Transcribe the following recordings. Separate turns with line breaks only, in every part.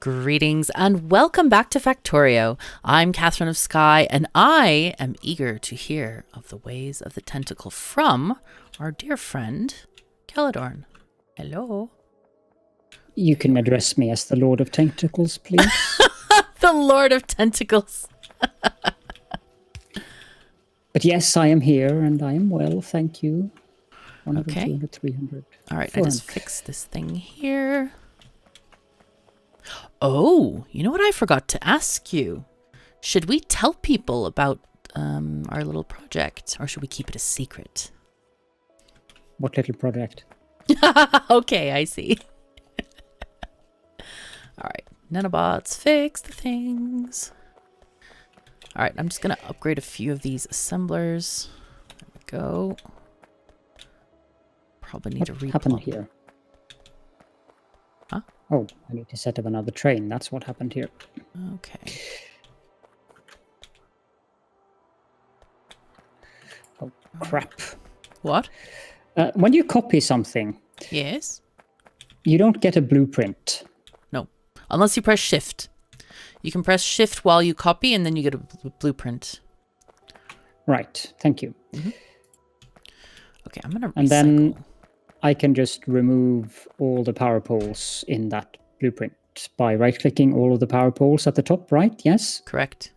Greetings and welcome back to Factorio. I'm KatherineOfSky and I am eager to hear of the ways of the tentacle from our dear friend, Caledorn. Hello.
You can address me as the Lord of Tentacles, please.
The Lord of Tentacles.
But yes, I am here and I am well, thank you. 100,
Okay.
200, 300.
All right, I just fixed this thing here. Oh, you know what I forgot to ask you? Should we tell people about our little project, or should we keep it a secret?
What little project?
Okay, I see. All right, nanobots, fix the things. All right, I'm just going to upgrade a few of these assemblers. There we go. Probably need to
What happened here?
Huh?
Oh, I need to set up another train. That's what happened here.
Okay.
Oh, crap.
What?
When you copy something,
Yes?
you don't get a blueprint.
No. Unless you press shift. You can press shift while you copy and then you get a blueprint.
Right, thank you.
Mm-hmm. Okay, I'm going to recycle.
And then I can just remove all the power poles in that blueprint by right-clicking all of the power poles at the top, right? Yes?
Correct.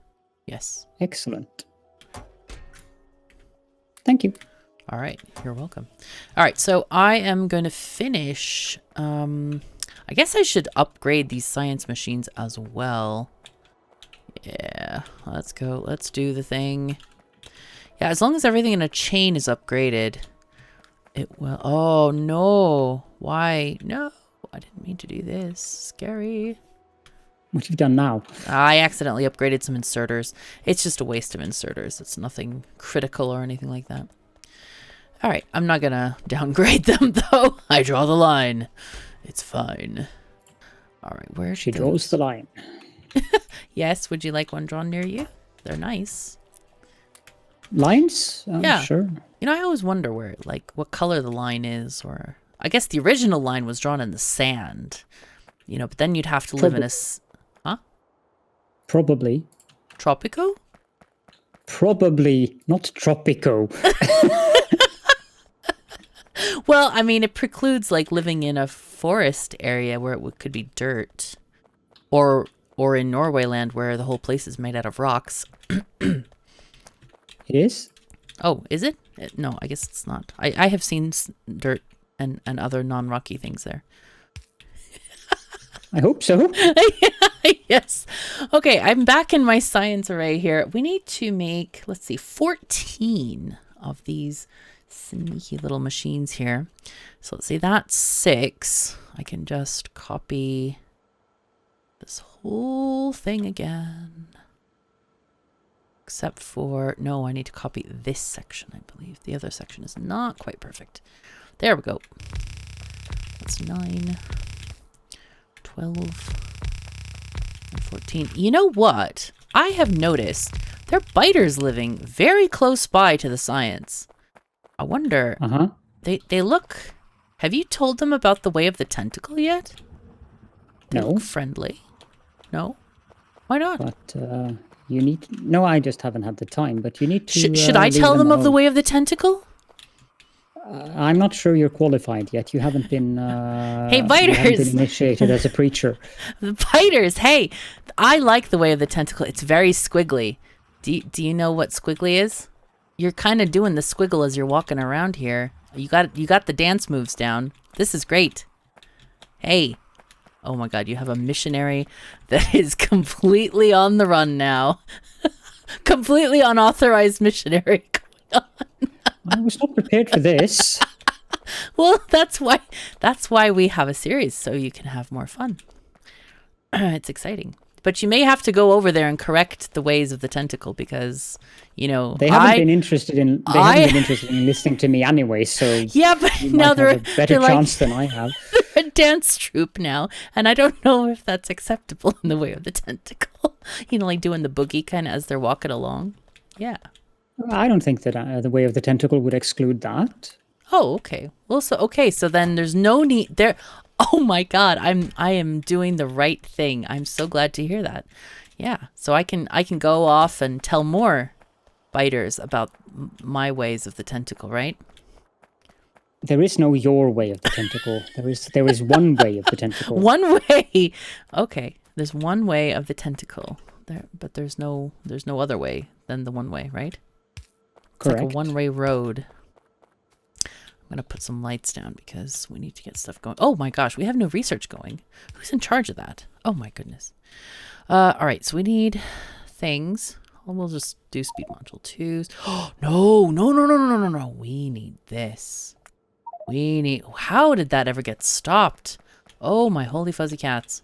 Yes.
Excellent. Thank you.
All right, you're welcome. All right, so I am going to finish. I guess I should upgrade these science machines as well. Yeah, let's go. Let's do the thing. Yeah, as long as everything in a chain is upgraded, it will. Oh, no. Why? No, I didn't mean to do this. Scary.
What have you done now?
I accidentally upgraded some inserters. It's just a waste of inserters. It's nothing critical or anything like that. All right, I'm not going to downgrade them, though. I draw the line. It's fine. All right, where
She draws the line.
Yes, would you like one drawn near you? They're nice.
Lines?
Yeah.
Sure.
You know, I always wonder where, like, what color the line is, or I guess the original line was drawn in the sand, you know, but then you'd have to live in a, huh?
Probably.
Tropico?
Probably not Tropico.
Well, I mean, it precludes, like, living in a forest area where it could be dirt, or in Norway land where the whole place is made out of rocks.
It is?
Oh, is it? No, I guess it's not. I have seen dirt and other non-rocky things there.
I hope so.
Yes. Okay, I'm back in my science array here. We need to make, let's see, 14 of these sneaky little machines here. So let's see, that's 6. I can just copy this whole thing again. Except for, no, I need to copy this section, I believe. The other section is not quite perfect. There we go. That's 9, 12, and 14. You know what? I have noticed there are biters living very close by to the science. I wonder, they look, have you told them about the way of the tentacle yet? They
No.
look friendly. No? Why not?
But you need... No, I just haven't had the time, but you need to...
Should I tell them of the way of the tentacle?
I'm not sure you're qualified yet. You haven't been...
Hey, biters!
You haven't been initiated as a preacher.
The biters, hey! I like the way of the tentacle. It's very squiggly. Do you know what squiggly is? You're kind of doing the squiggle as you're walking around here. You got the dance moves down. This is great. Hey. Oh my god, you have a missionary that is completely on the run now. Completely unauthorized missionary going on.
I was not prepared for this.
Well, that's why we have a series, so you can have more fun. It's exciting. But you may have to go over there and correct the ways of the tentacle because, you know,
They haven't been interested in listening to me anyway, so
yeah, but now
they're a better chance than I have.
They're a dance troupe now, and I don't know if that's acceptable in the way of the tentacle. You know, like doing the boogie kind of as they're walking along. Yeah.
I don't think that the way of the tentacle would exclude that.
Oh, okay. Well, so then there's no need there. Oh my God, I am doing the right thing. I'm so glad to hear that. Yeah, so I can go off and tell more biters about my ways of the tentacle, right?
There is no your way of the tentacle. There is one way of the tentacle.
One way. Okay, there's one way of the tentacle. But there's no other way than the one way, right? It's
Correct.
like a one-way road. I'm gonna put some lights down because we need to get stuff going. Oh my gosh, we have no research going. Who's in charge of that? Oh my goodness. All right, so we need things. We'll just do speed module 2s. Oh, no. We need this. How did that ever get stopped? Oh my holy fuzzy cats.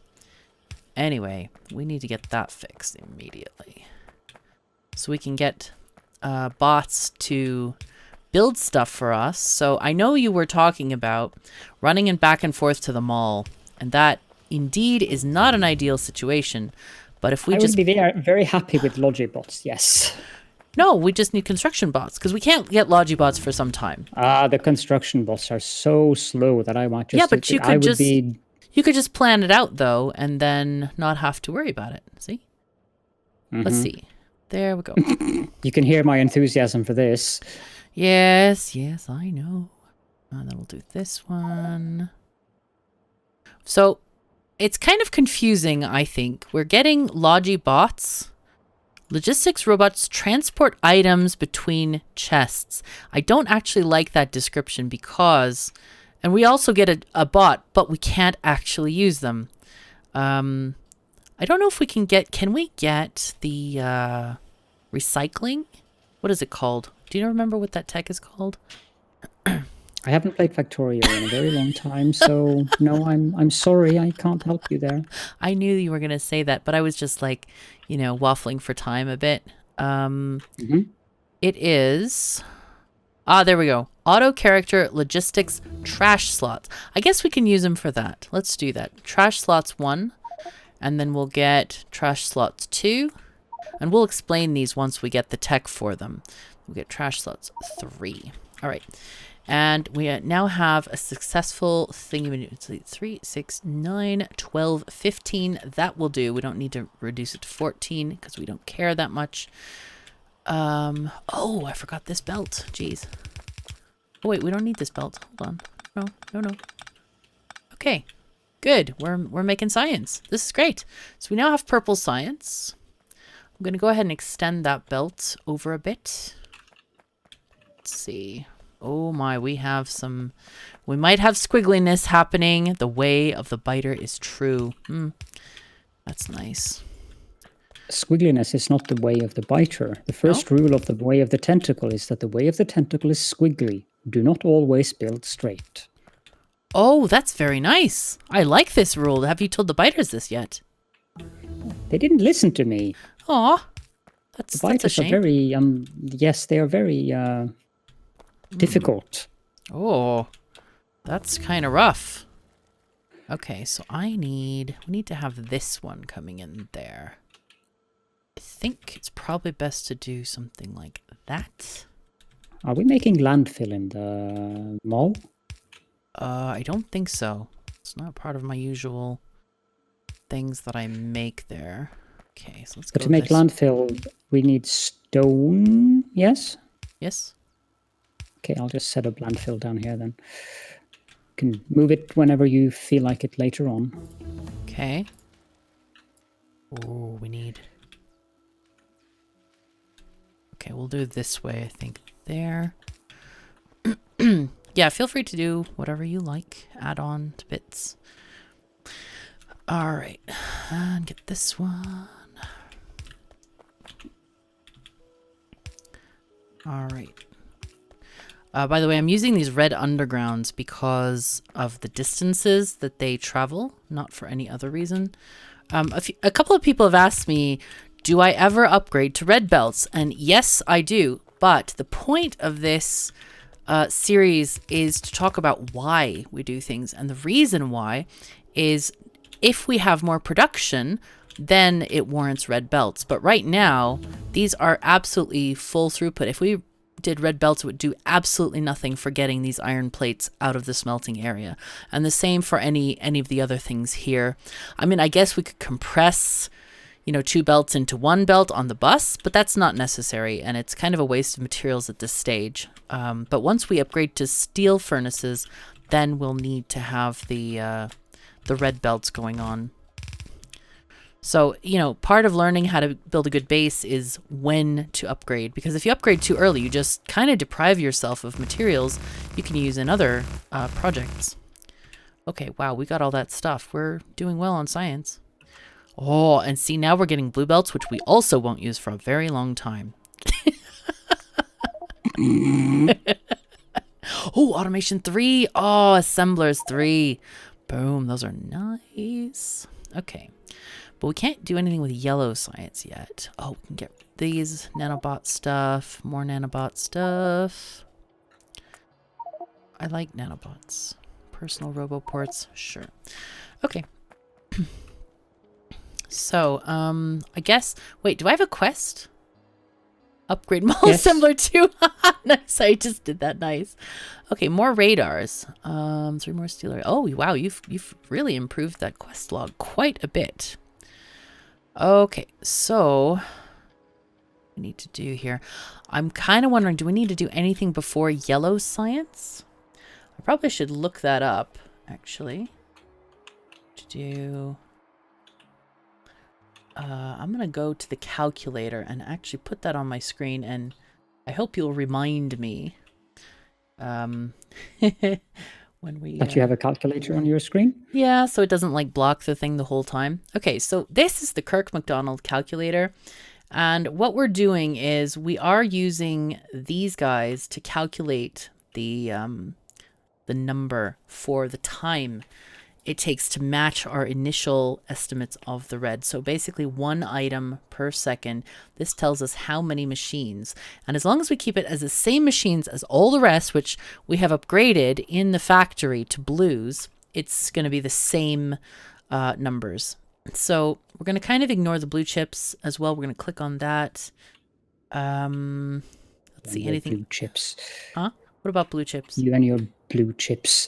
Anyway, we need to get that fixed immediately. So we can get bots to build stuff for us. So I know you were talking about running and back and forth to the mall, and that indeed is not an ideal situation. But if we
I
just
would be very happy with Logibots, yes.
No, we just need construction bots because we can't get Logibots for some time.
The construction bots are so slow that I might just...
Yeah, but you could just plan it out though and then not have to worry about it. See? Let's see. There we go.
You can hear my enthusiasm for this.
Yes, I know. And then we'll do this one. So it's kind of confusing, I think. We're getting Logibots. Logistics robots transport items between chests. I don't actually like that description because... And we also get a bot, but we can't actually use them. I don't know if we can get... Can we get the recycling? What is it called? Do you remember what that tech is called?
I haven't played Factorio in a very long time, so no, I'm sorry, I can't help you there.
I knew you were going to say that, but I was just like, waffling for time a bit. It is... there we go. Auto character logistics trash slots. I guess we can use them for that. Let's do that. Trash slots 1, and then we'll get trash slots 2, and we'll explain these once we get the tech for them. We'll get trash slots 3. All right. And we now have a successful thingy. 3, 6, 9, 12, 15. That will do. We don't need to reduce it to 14 because we don't care that much. Oh, I forgot this belt. Jeez. Oh, wait, we don't need this belt. Hold on. No. Okay, good. We're making science. This is great. So we now have purple science. I'm going to go ahead and extend that belt over a bit. Let's see. Oh my, we might have squiggliness happening. The way of the biter is true. That's nice.
Squiggliness is not the way of the biter. The first rule of the way of the tentacle is that the way of the tentacle is squiggly. Do not always build straight.
Oh, that's very nice. I like this rule. Have you told the biters this yet?
They didn't listen to me.
Aw,
the biters
that's a shame.
are very, yes, they are very difficult.
Oh, that's kind of rough. Okay, so we need to have this one coming in there. I think it's probably best to do something like that.
Are we making landfill in the mall?
I don't think so. It's not part of my usual things that I make there. Okay, so let's go.
But to make landfill, we need stone, yes?
Yes.
Okay, I'll just set up landfill down here then. You can move it whenever you feel like it later on.
Okay. Oh, we need... Okay, we'll do it this way, I think. There. Yeah, feel free to do whatever you like. Add on to bits. Alright. And get this one. Alright. By the way, I'm using these red undergrounds because of the distances that they travel, not for any other reason. A couple of people have asked me, do I ever upgrade to red belts? And yes, I do. But the point of this series is to talk about why we do things. And the reason why is if we have more production, then it warrants red belts. But right now, these are absolutely full throughput. If we did red belts, it would do absolutely nothing for getting these iron plates out of the smelting area. And the same for any of the other things here. I mean, I guess we could compress, you know, 2 belts into 1 belt on the bus, but that's not necessary, and it's kind of a waste of materials at this stage. But once we upgrade to steel furnaces, then we'll need to have the red belts going on. So, you know, part of learning how to build a good base is when to upgrade, because if you upgrade too early, you just kind of deprive yourself of materials you can use in other projects. Okay, wow, we got all that stuff. We're doing well on science. Oh, and see, now we're getting blue belts, which we also won't use for a very long time. Oh, automation 3. Oh, assemblers 3. Boom, those are nice. Okay. But we can't do anything with yellow science yet. Oh, we can get these nanobot stuff, more nanobot stuff. I like nanobots. Personal roboports, sure. Okay. So, I guess, wait, do I have a quest? Upgrade mall assembler 2. Nice, I just did that, nice. Okay, more radars. 3 more steel. Oh, wow, you've really improved that quest log quite a bit. Okay, so we need to do here. I'm kind of wondering, do we need to do anything before yellow science? I probably should look that up, actually. To do... I'm going to go to the calculator and actually put that on my screen, and I hope you'll remind me when we...
That you have a calculator on your screen?
Yeah, so it doesn't like block the thing the whole time. Okay, so this is the Kirk McDonald calculator. And what we're doing is we are using these guys to calculate the number for the time it takes to match our initial estimates of the red. So basically 1 item per second. This tells us how many machines. And as long as we keep it as the same machines as all the rest, which we have upgraded in the factory to blues, it's going to be the same numbers. So we're going to kind of ignore the blue chips as well. We're going to click on that. Let's see, anything.
Blue chips.
Huh? What about blue chips?
You and your blue chips.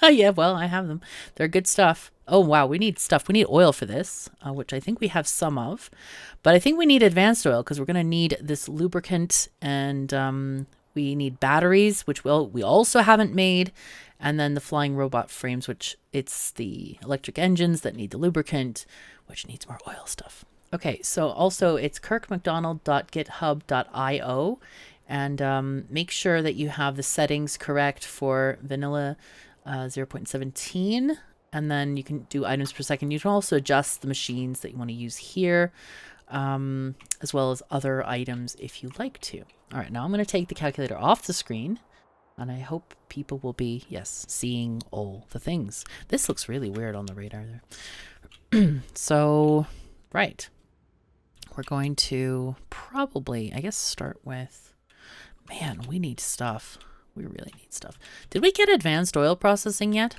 Yeah, well, I have them. They're good stuff. Oh, wow, we need stuff. We need oil for this, which I think we have some of. But I think we need advanced oil because we're going to need this lubricant, and we need batteries, which we also haven't made. And then the flying robot frames, which it's the electric engines that need the lubricant, which needs more oil stuff. Okay, so also it's kirkmcdonald.github.io. And make sure that you have the settings correct for vanilla 0.17. And then you can do items per second. You can also adjust the machines that you want to use here, as well as other items if you like to. All right, now I'm going to take the calculator off the screen. And I hope people will be, yes, seeing all the things. This looks really weird on the radar there. So, right. We're going to probably, I guess, start with... Man, we need stuff. We really need stuff. Did we get advanced oil processing yet?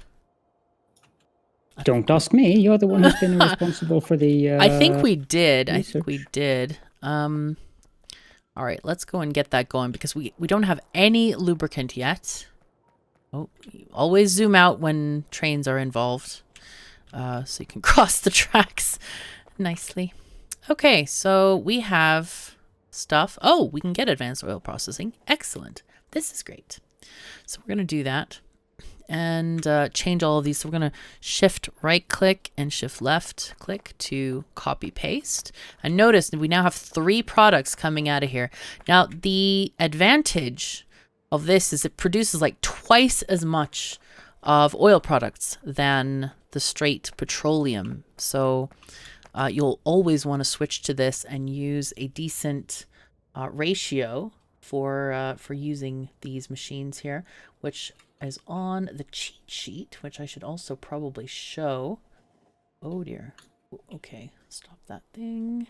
Don't ask me. You're the one who's been responsible for the
I think we did.
research.
I think we did. All right, let's go and get that going because we don't have any lubricant yet. Oh, always zoom out when trains are involved so you can cross the tracks nicely. Okay, so we have... stuff. Oh, we can get advanced oil processing. Excellent. This is great. So we're going to do that and change all of these. So we're going to shift right click and shift left click to copy paste. And notice that we now have 3 products coming out of here. Now, the advantage of this is it produces like twice as much of oil products than the straight petroleum. So you'll always want to switch to this and use a decent ratio for using these machines here, which is on the cheat sheet, which I should also probably show. Oh dear. Okay, stop that thing.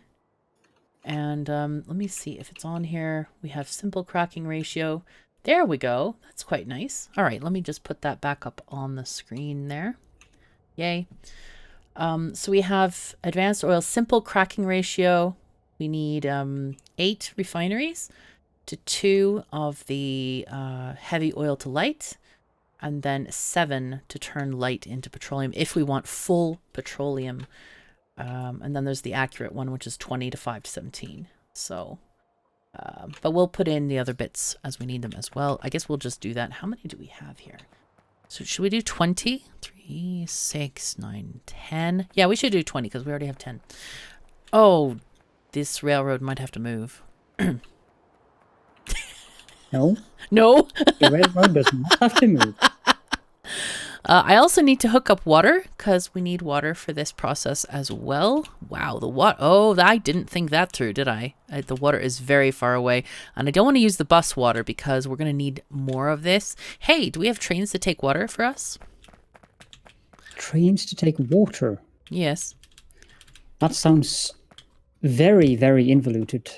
And let me see if it's on here. We have simple cracking ratio. There we go. That's quite nice. All right, let me just put that back up on the screen there. Yay. So we have advanced oil simple cracking ratio. We need 8 refineries. to 2 of the heavy oil to light, and then 7 to turn light into petroleum if we want full petroleum. And then there's the accurate one, which is 20 to 5 to 17. So, but we'll put in the other bits as we need them as well. I guess we'll just do that. How many do we have here? So should we do 20? 3, 6, 9, 10. Yeah, we should do 20 because we already have 10. Oh, this railroad might have to move.
No.
No.
The railroad does not have to move.
I also need to hook up water because we need water for this process as well. Wow, the water. Oh, I didn't think that through, did I? The water is very far away, and I don't want to use the bus water because we're going to need more of this. Hey, do we have trains to take water for us?
Trains to take water?
Yes.
That sounds very, very involuted.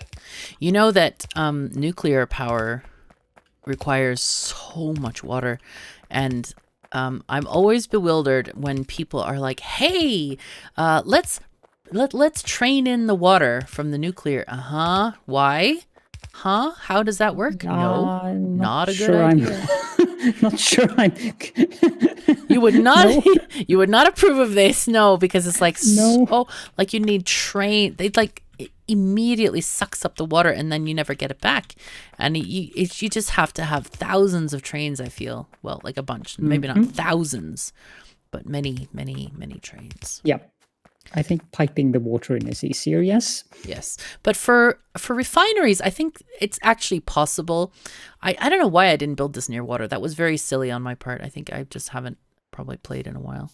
You know that nuclear power requires so much water, and I'm always bewildered when people are like, "Hey, let's train in the water from the nuclear." Why? Huh? How does that work? No, not a good idea.
Not sure.
You would not.
No.
You would not approve of this. No, because it's like
No.
like you need train. They like it immediately sucks up the water, and then you never get it back. And you just have to have thousands of trains. I feel like a bunch, maybe not thousands, but many, many, many trains.
Yeah. I think piping the water in is easier, yes.
Yes. But for refineries, I think it's actually possible. I don't know why I didn't build this near water. That was very silly on my part. I think I just haven't probably played in a while.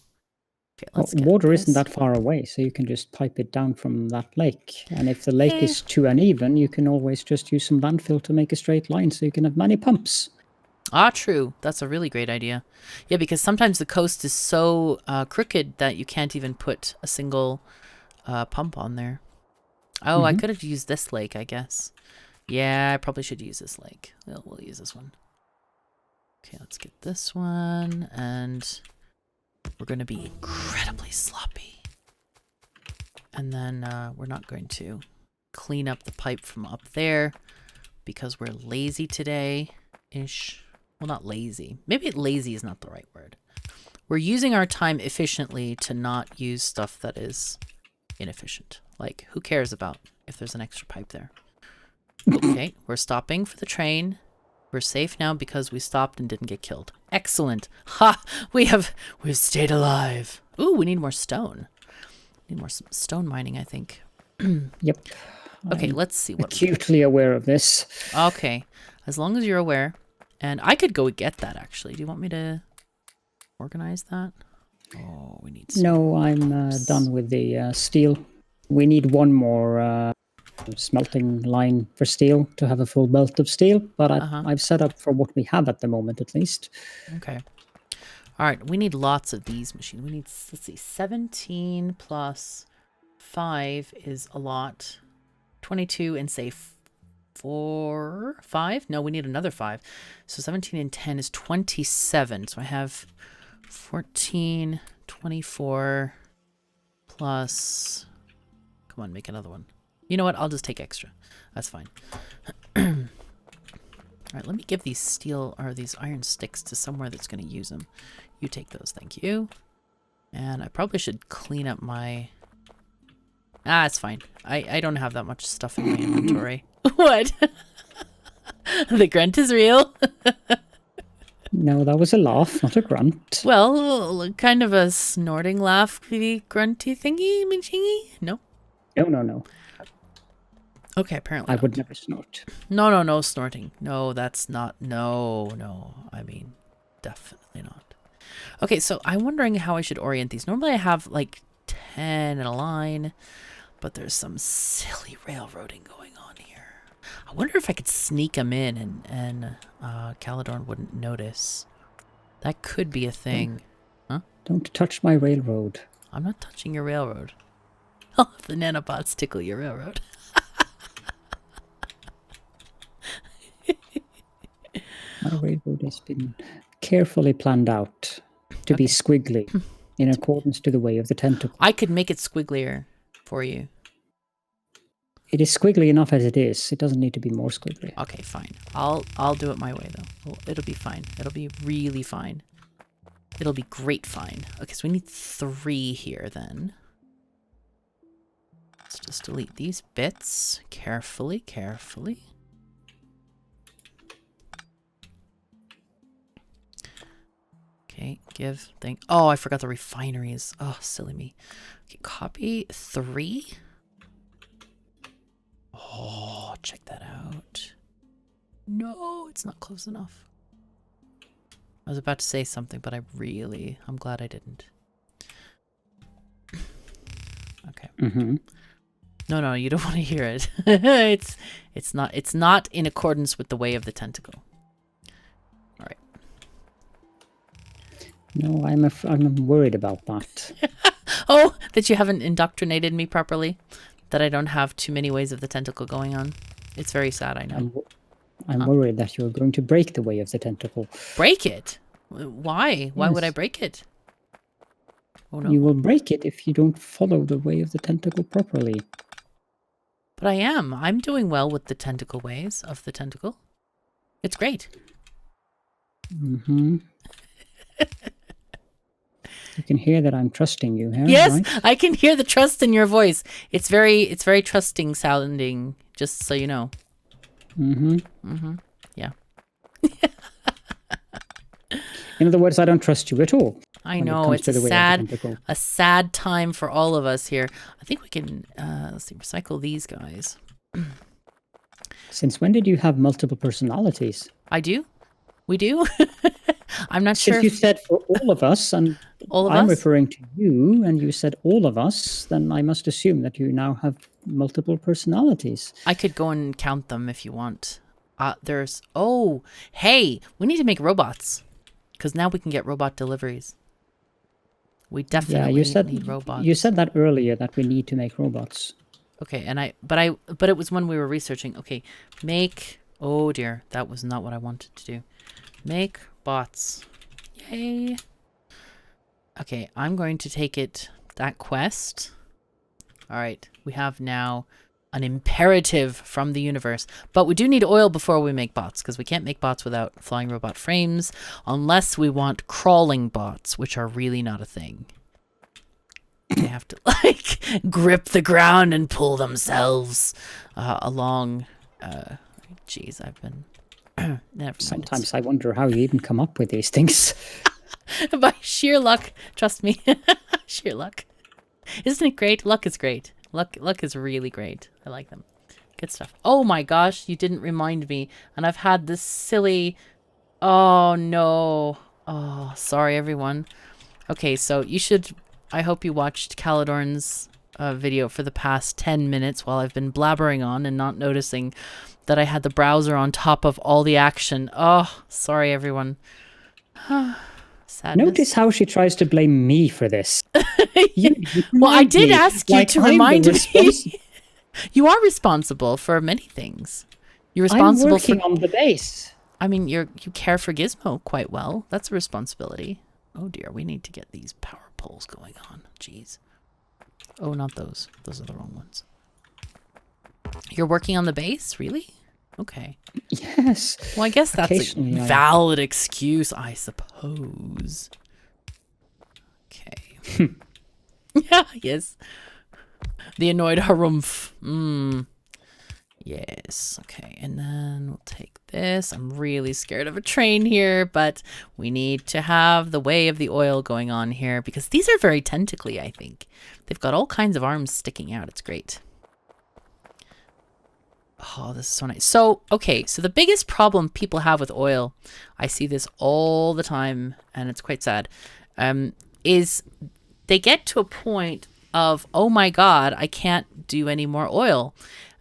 Okay, let's get
water
this.
isn't that far away, so you can just pipe it down from that lake. And if the lake is too uneven, you can always just use some landfill to make a straight line so you can have many pumps.
Ah, true. That's a really great idea. Yeah, because sometimes the coast is so crooked that you can't even put a single pump on there. Oh, I could have used this lake, I guess. Yeah, I probably should use this lake. We'll use this one. Okay, let's get this one. And we're going to be incredibly sloppy. And then we're not going to clean up the pipe from up there because we're lazy today-ish. Well, not lazy. Maybe lazy is not the right word. We're using our time efficiently to not use stuff that is inefficient. Like, who cares about if there's an extra pipe there? Okay, we're stopping for the train. We're safe now because we stopped and didn't get killed. Excellent. Ha! We've stayed alive. Ooh, we need more stone. Need more stone mining, I think.
Yep.
Okay, let's see what.
Acutely aware of this.
Okay, as long as you're aware. And I could go get that, actually. Do you want me to organize that? Oh, we need some.
No, I'm done with the steel. We need one more smelting line for steel to have a full belt of steel, but I've set up for what we have at the moment, at least.
Okay. All right, we need lots of these machines. We need, let's see, 17 plus 5 is a lot. 22 and say 5? No, we need another 5. So 17 and 10 is 27. So I have 14, 24 plus... Come on, make another one. You know what? I'll just take extra. That's fine. All right, let me give these steel or these iron sticks to somewhere that's going to use them. You take those, thank you. And I probably should clean up my... it's fine. I don't have that much stuff in my inventory. What? The grunt is real.
No, that was a laugh, not a grunt.
Well, kind of a snorting laugh, grunty thingy, machingy? No?
No.
Okay, apparently
I
not.
would never snort.
No snorting. No, that's not. No. I mean, definitely not. Okay, so I'm wondering how I should orient these. Normally I have like 10 in a line, but there's some silly railroading going on here. I wonder if I could sneak them in and Caledorn wouldn't notice. That could be a thing. Huh?
Don't touch my railroad.
I'm not touching your railroad. Oh, the nanobots tickle your railroad.
My railroad has been carefully planned out to be squiggly in accordance to the way of the tentacle.
I could make it squigglier for you.
It is squiggly enough as it is. It doesn't need to be more squiggly.
Okay, fine. I'll do it my way though. It'll be fine. It'll be really fine. It'll be great fine. Okay, so we need 3 here then. Let's just delete these bits carefully, carefully. Okay, give thing. Oh, I forgot the refineries. Oh, silly me. Okay, copy 3. Oh, check that out. No, it's not close enough. I was about to say something, but I'm glad I didn't. Okay.
Mm-hmm.
No, you don't want to hear it. it's not in accordance with the way of the tentacle. All right.
No, I'm worried about that.
Oh, that you haven't indoctrinated me properly. That I don't have too many ways of the tentacle going on. It's very sad, I know.
I'm worried that you're going to break the way of the tentacle.
Break it? Why? Why would I break it? Oh no.
You will break it if you don't follow the way of the tentacle properly.
But I am. I'm doing well with the tentacle ways of the tentacle. It's great.
Mm-hmm. You can hear that I'm trusting you here.
Yes,
right?
I can hear the trust in your voice. It's very trusting sounding, just so you know.
Mm-hmm.
Mm-hmm. Yeah.
In other words, I don't trust you at all.
I know, it's a sad time for all of us here. I think we can, let's see, recycle these guys.
Since when did you have multiple personalities?
I do. We do. I'm not sure.
If you said for all of us, and I'm referring to you, and you said all of us, then I must assume that you now have multiple personalities.
I could go and count them if you want. Oh, hey, we need to make robots. Because now we can get robot deliveries. We definitely need robots.
You said that earlier, that we need to make robots.
Okay, but it was when we were researching. Okay, make, oh dear, that was not what I wanted to do. Make bots. Yay. Okay, I'm going to take that quest. All right, we have now an imperative from the universe. But we do need oil before we make bots, because we can't make bots without flying robot frames, unless we want crawling bots, which are really not a thing. They have to, like, grip the ground and pull themselves along. Geez, I've been... Never mind.
Sometimes I wonder how you even come up with these things.
By sheer luck. Trust me. Sheer luck. Isn't it great? Luck is great. Luck is really great. I like them. Good stuff. Oh my gosh, you didn't remind me. And I've had this silly... Oh no. Oh, sorry everyone. Okay, so you should... I hope you watched Caledorn's video for the past 10 minutes while I've been blabbering on and not noticing that I had the browser on top of all the action. Oh, sorry everyone. Sadness.
Notice how she tries to blame me for this.
Well, I did ask you to remind me. You are responsible for many things. You're responsible
I'm working on the base.
I mean, you care for Gizmo quite well. That's a responsibility. Oh dear, we need to get these power poles going on. Jeez. Oh, not those. Those are the wrong ones. You're working on the base? Really? Okay.
Yes.
Well, I guess that's a valid excuse, I suppose. Okay. Yeah, yes. The annoyed harumph. Yes. Okay, and then we'll take this. I'm really scared of a train here, but we need to have the way of the oil going on here because these are very tentacly, I think. They've got all kinds of arms sticking out. It's great. Oh, this is so nice. So, okay, so the biggest problem people have with oil, I see this all the time, and it's quite sad, is they get to a point of, oh my God, I can't do any more oil.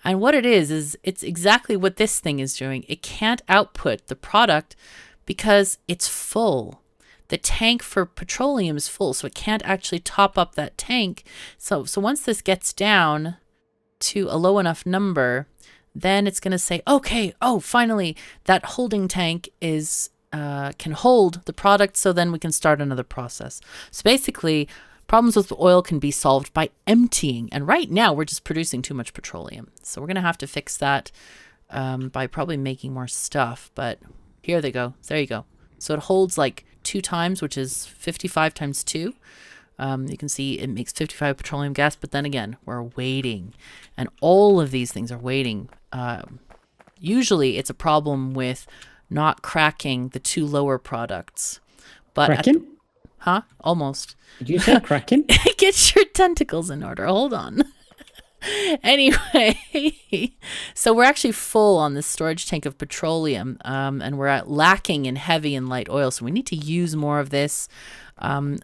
And what it is it's exactly what this thing is doing. It can't output the product because it's full. The tank for petroleum is full, so it can't actually top up that tank. So once this gets down to a low enough number, then it's going to say, okay, oh, finally, that holding tank is can hold the product, so then we can start another process. So basically, Problems with oil can be solved by emptying. And right now we're just producing too much petroleum. So we're going to have to fix that by probably making more stuff. But here they go. There you go. So it holds like 2 times, which is 55 times 2. You can see it makes 55 petroleum gas, but then again, we're waiting. And all of these things are waiting. Usually it's a problem with not cracking the 2 lower products. But
cracking?
Huh? Almost.
Did you say cracking?
Get your tentacles in order. Hold on. Anyway, so we're actually full on this storage tank of petroleum, and we're lacking in heavy and light oil. So we need to use more of this,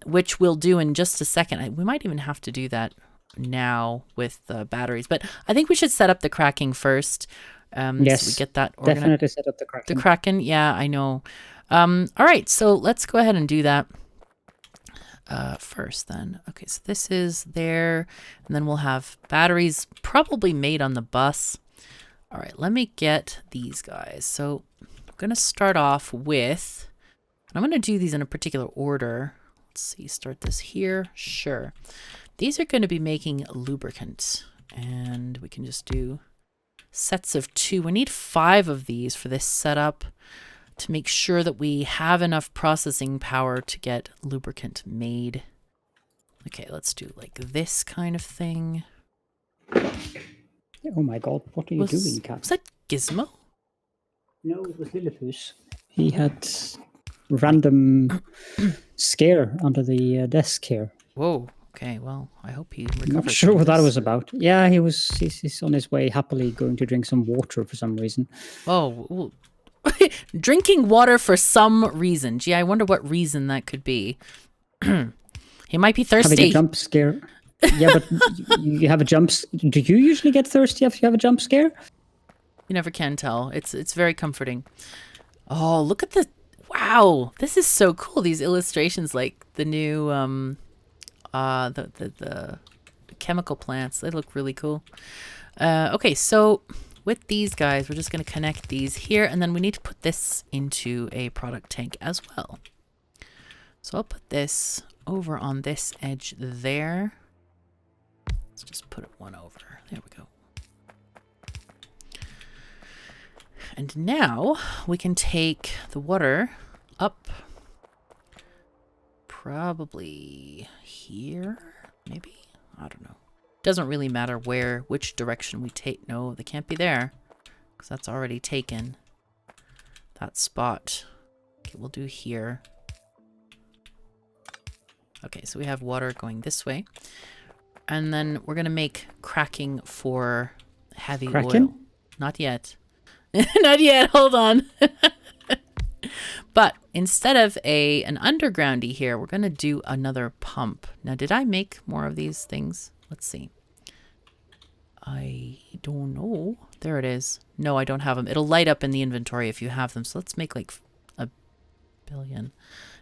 which we'll do in just a second. We might even have to do that now with the batteries, but I think we should set up the cracking first.
Yes,
so we get that
definitely set up the cracking.
The cracking, yeah, I know. All right, so let's go ahead and do that. First then. Okay, so this is there, and then we'll have batteries probably made on the bus. All right, let me get these guys. So I'm going to start off with, I'm going to do these in a particular order. Let's see, start this here. Sure. These are going to be making lubricant, and we can just do sets of 2. We need 5 of these for this setup, to make sure that we have enough processing power to get lubricant made. Okay, let's do like this kind of thing.
Oh my god, what are you doing, Kat?
Was that Gizmo?
No, it was Lillipus. He had random scare under the desk here.
Whoa, okay, well, I hope he recovered.
Not sure what that was about. Yeah, he's on his way happily going to drink some water for some reason.
Oh, well, drinking water for some reason. Gee, I wonder what reason that could be. He might be thirsty.
Having a jump scare. Yeah, but you have a jump. Do you usually get thirsty after you have a jump scare?
You never can tell. It's very comforting. Oh, look at the wow! This is so cool. These illustrations, like the new the chemical plants, they look really cool. Okay, so with these guys, we're just going to connect these here, and then we need to put this into a product tank as well. So I'll put this over on this edge there. Let's just put it one over. There we go. And now we can take the water up probably here, maybe? I don't know. Doesn't really matter which direction we take. No, they can't be there because that's already taken. That spot. Okay, we'll do here. Okay, so we have water going this way. And then we're going to make cracking for heavy oil. Not yet. Not yet. Hold on. But instead of an undergroundy here, we're going to do another pump. Now, did I make more of these things? Let's see. I don't know. There it is. No, I don't have them. It'll light up in the inventory if you have them. So let's make like 1 billion.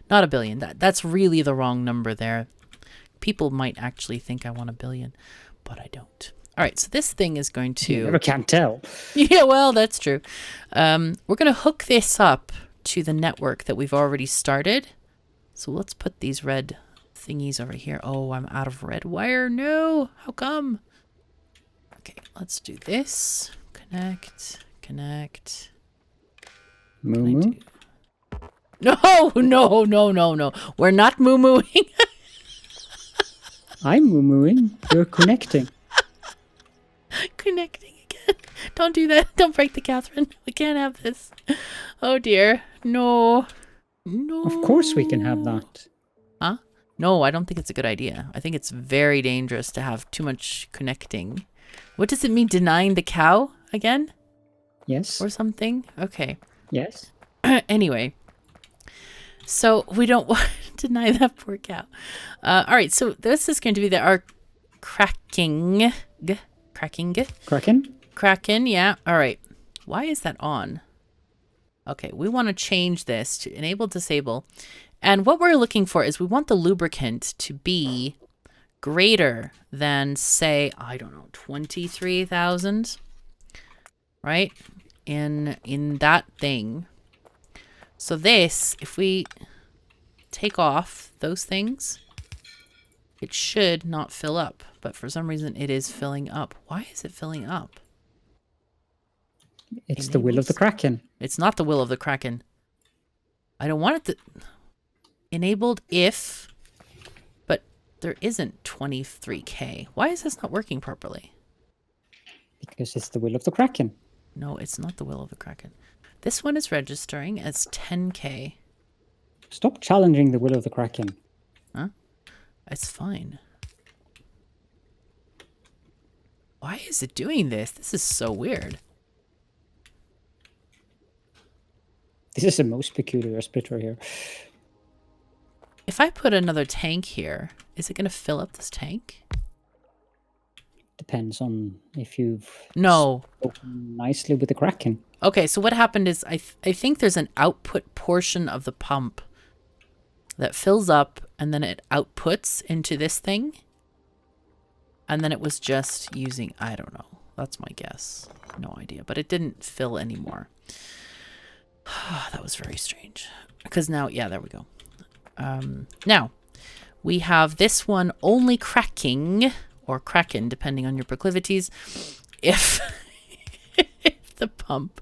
Not 1 billion. That's really the wrong number there. People might actually think I want 1 billion, but I don't. All right, so this thing is going to...
You never can tell.
Yeah, well, that's true. We're going to hook this up to the network that we've already started. So let's put these red thingies over here. Oh, I'm out of red wire. No, how come? Okay, let's do this. Connect, connect.
Moo-moo?
No, no, no, no, no. We're not moo-mooing.
I'm moo-mooing. You're connecting.
Connecting again. Don't do that. Don't break the Catherine. We can't have this. Oh dear. No. No.
Of course we can have that.
Huh? No, I don't think it's a good idea. I think it's very dangerous to have too much connecting. What does it mean, denying the cow again?
Yes.
Or something? Okay.
Yes.
Anyway. So we don't want to deny that poor cow. All right, so this is going to be our cracking. Kraken, yeah. All right. Why is that on? Okay, we want to change this to enable, disable. And what we're looking for is we want the lubricant to be greater than, say, I don't know, 23,000, right? In that thing. So this, if we take off those things, it should not fill up, but for some reason it is filling up. Why is it filling up?
It's the will of the Kraken.
It's not the will of the Kraken. I don't want it to... Enabled if... But there isn't 23k. Why is this not working properly?
Because it's the will of the Kraken.
No, it's not the will of the Kraken. This one is registering as 10k.
Stop challenging the will of the Kraken.
Huh? It's fine. Why is it doing this? This is so weird.
This is the most peculiar splitter here.
If I put another tank here, is it going to fill up this tank?
Depends on if you've spoken nicely with the Kraken.
Okay, so what happened is I think there's an output portion of the pump that fills up and then it outputs into this thing. And then it was just using, I don't know. That's my guess. No idea. But it didn't fill anymore. That was very strange. Because now, yeah, there we go. Now, we have this one only cracking, or kraken, depending on your proclivities, if the pump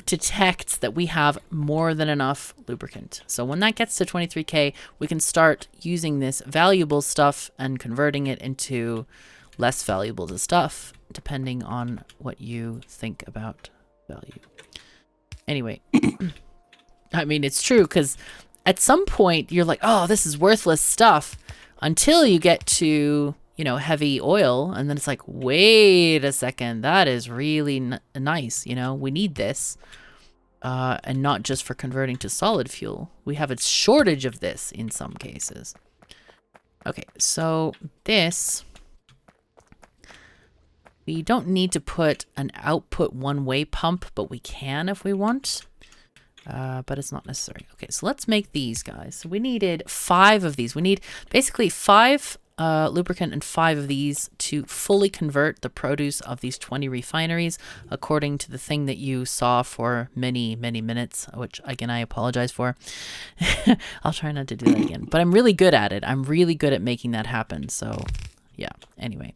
detects that we have more than enough lubricant. So when that gets to 23k, we can start using this valuable stuff and converting it into less valuable stuff, depending on what you think about value. Anyway, I mean, it's true, because at some point you're like, oh, this is worthless stuff, until you get to, you know, heavy oil, and then it's like, wait a second, that is really nice, you know, we need this. And not just for converting to solid fuel. We have a shortage of this in some cases. Okay, so this, we don't need to put an output one-way pump, but we can if we want. But it's not necessary. Okay, so let's make these guys. So we needed 5 of these. We need basically 5 lubricant and 5 of these to fully convert the produce of these 20 refineries according to the thing that you saw for many minutes, which again I apologize for. I'll try not to do that again, but I'm really good at it. I'm really good at making that happen. So yeah, anyway,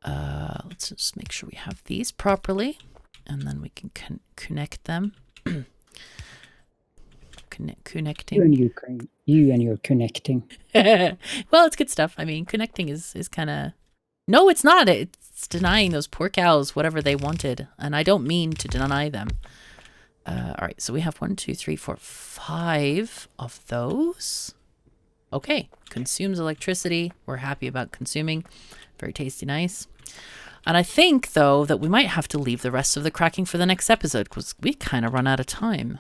let's just make sure we have these properly, and then we can connect them. Connecting.
You and your connecting.
Well, it's good stuff. I mean, connecting is kind of... No, it's not. It's denying those poor cows whatever they wanted. And I don't mean to deny them. All right, so we have 1, 2, 3, 4, 5 of those. Okay, consumes electricity. We're happy about consuming. Very tasty, nice. And I think, though, that we might have to leave the rest of the cracking for the next episode, because we kind of run out of time.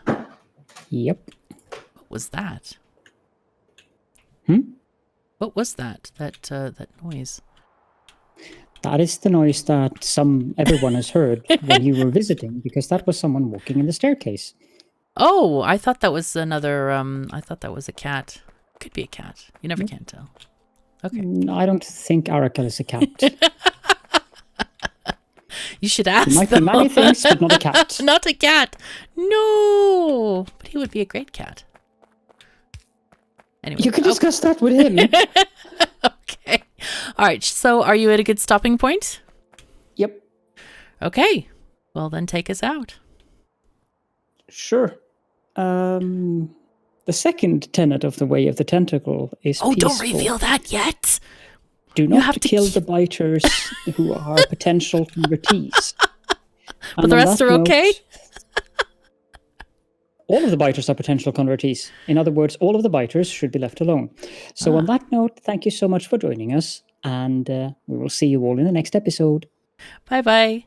Yep.
What was that?
Hmm?
What was that? That noise?
That is the noise that everyone has heard when you were visiting, because that was someone walking in the staircase.
Oh, I thought that was another, I thought that was a cat. Could be a cat. You never can tell. Okay.
I don't think Arakel is a cat.
You should ask
He might be many things, but not a cat.
Not a cat. No. But he would be a great cat. Anyway.
You can discuss that with him.
Okay. All right. So are you at a good stopping point?
Yep.
Okay. Well, then take us out.
Sure. The second tenet of the way of the tentacle is peaceful.
Don't reveal that yet.
Do not kill the biters who are potential convertees.
But the rest are okay?
All of the biters are potential convertees. In other words, all of the biters should be left alone. So on that note, thank you so much for joining us, and we will see you all in the next episode.
Bye-bye.